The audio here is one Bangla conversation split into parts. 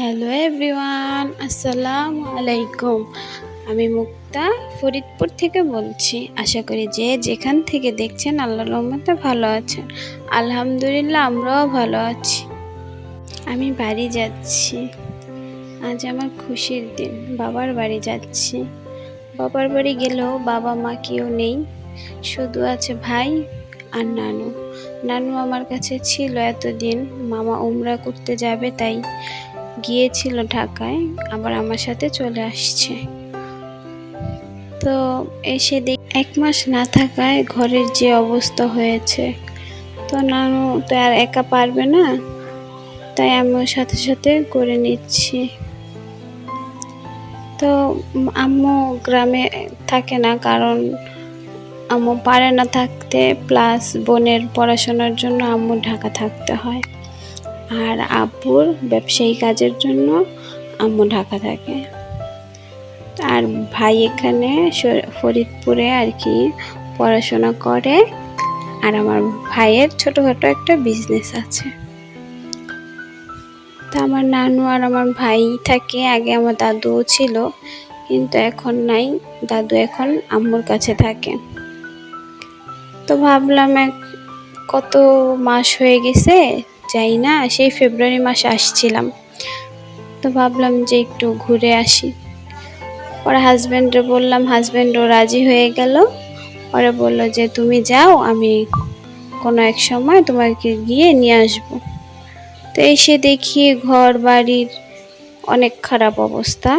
হ্যালো এভরিওয়ান, আসসালামু আলাইকুম। আমি মুক্তা ফরিদপুর থেকে বলছি। আশা করি যে যেখান থেকে দেখছেন আল্লাহর রহমতে ভালো আছেন। আলহামদুলিল্লাহ, আমরাও ভালো আছি। আমি বাড়ি যাচ্ছি। আজ আমার খুশির দিন। বাবার বাড়ি যাচ্ছি। বাবার বাড়ি গেলেও বাবা মা কেউ নেই, শুধু আছে ভাই আর নানু। নানু আমার কাছে ছিল এতদিন। মামা উমরা করতে যাবে তাই গিয়েছিল ঢাকায়, আবার আমার সাথে চলে আসছে। তো এসে দেখি 1 মাস না থাকায় ঘরের যে অবস্থা হয়েছে, তো নানু তো আর একা পারবে না, তাই আমি ওর সাথে সাথে করে নিচ্ছি। তো আম্মু গ্রামে থাকে না, কারণ আম্মু পারে না থাকতে, প্লাস বোনের পড়াশোনার জন্য আম্মু ঢাকা থাকতে হয়, আর আব্বুর ব্যবসায়ী কাজের জন্য আম্মু ঢাকা থাকে। আর ভাই এখানে ফরিদপুরে আর কি পড়াশোনা করে, আর আমার ভাইয়ের ছোটোখাটো একটা বিজনেস আছে। তা আমার নানু আর আমার ভাই থাকে। আগে আমার দাদুও ছিল, কিন্তু এখন নাই। দাদু এখন আম্মুর কাছে থাকে। তো ভাবলাম কত মাস হয়ে গেছে যাই না, সেই ফেব্রুয়ারি মাসে আসছিলাম। তো ভাবলাম যে একটু ঘুরে আসি। পরে হাজব্যান্ডে বললাম, হাজব্যান্ডও রাজি হয়ে গেল। পরে বললো যে তুমি যাও, আমি কোনো এক সময় তোমাকে গিয়ে নিয়ে আসবো। তো এসে দেখি ঘর বাড়ির অনেক খারাপ অবস্থা।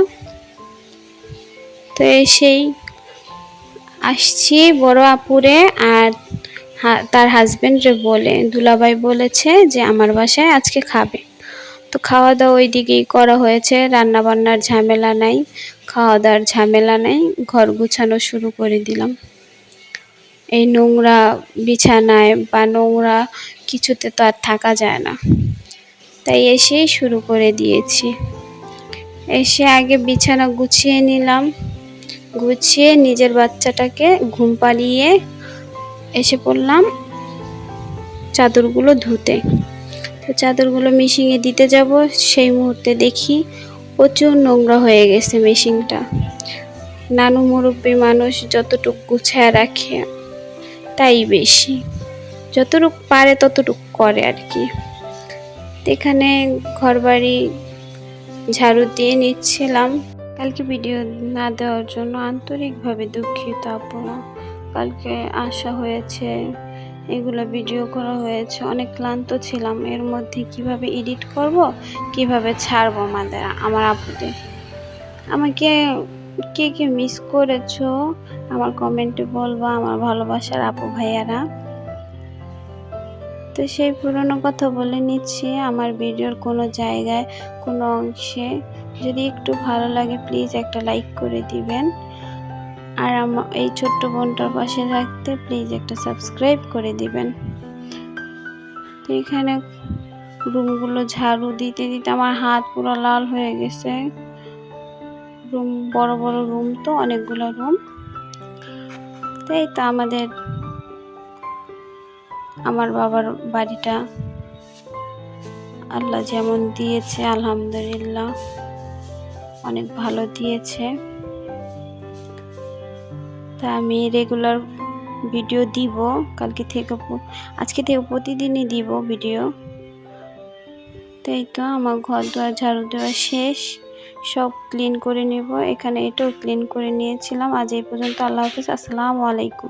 তো এসেই আসছি বড় আপুরে আর তার হাজব্যান্ডে বলে, দুলাভাই বলেছে যে আমার বাসায় আজকে খাবে। তো খাওয়া দাওয়া ওই দিকেই করা হয়েছে, রান্না বান্নার ঝামেলা নাই, খাওয়া দাওয়ার ঝামেলা নাই। ঘর গুছানো শুরু করে দিলাম। এই নোংরা বিছানায় বা নোংরা কিছুতে তো আর থাকা যায় না, তাই এসেই শুরু করে দিয়েছি। এসে আগে বিছানা গুছিয়ে নিলাম, গুছিয়ে নিজের বাচ্চাটাকে ঘুম পাড়িয়ে এসে পড়লাম চাদরগুলো ধুতে। তো চাদরগুলো মেশিনে দিতে যাব, সেই মুহূর্তে দেখি প্রচুর নোংরা হয়ে গেছে মেশিনটা। নানু মুরব্বী মানুষ, যতটুক গুছায় রাখে তাই বেশি, যতটুক পারে ততটুক করে আর কি। এখানে ঘরবাড়ি ঝাড়ু দিয়ে নিচ্ছিলাম। কালকে ভিডিও না দেওয়ার জন্য আন্তরিকভাবে দুঃখিত আপুরা। কালকে আসা হয়েছে, এগুলো ভিডিও করা হয়েছে, অনেক ক্লান্ত ছিলাম। এর মধ্যে কিভাবে এডিট করব, কিভাবে ছাড়বো আমার আপুদের। আমাকে কে কে মিস করেছো আমার কমেন্টে বলবা, আমার ভালোবাসার আপু ভাইয়ারা। তো সেই পুরনো কথা বলে নিচ্ছি। আমার ভিডিওর কোনো জায়গায় কোনো অংশে যদি একটু ভালো লাগে প্লিজ একটা লাইক করে দিবেন, আর আমার এই ছোট্ট বোনটার পাশে থাকতে প্লিজ একটা সাবস্ক্রাইব করে দিবেন। তো এখানে রুমগুলো ঝাড়ু দিতে দিতে আমার হাত পুরো লাল হয়ে গেছে। রুম বড় বড় রুম, তো অনেকগুলো রুম। তাই তো আমার বাবার বাড়িটা আল্লাহ যেমন দিয়েছে আলহামদুলিল্লাহ অনেক ভালো দিয়েছে। তা আমি রেগুলার ভিডিও দিব আজকে থেকে প্রতিদিনই দিব ভিডিও। তাই তো আমার ঘর দুয়ার ঝাড়ু দেওয়া শেষ, সব ক্লিন করে নেব। এখানে এটাও ক্লিন করে নিয়েছিলাম। আজ এই পর্যন্ত। আল্লাহ হাফেজ, আসসালামু আলাইকুম।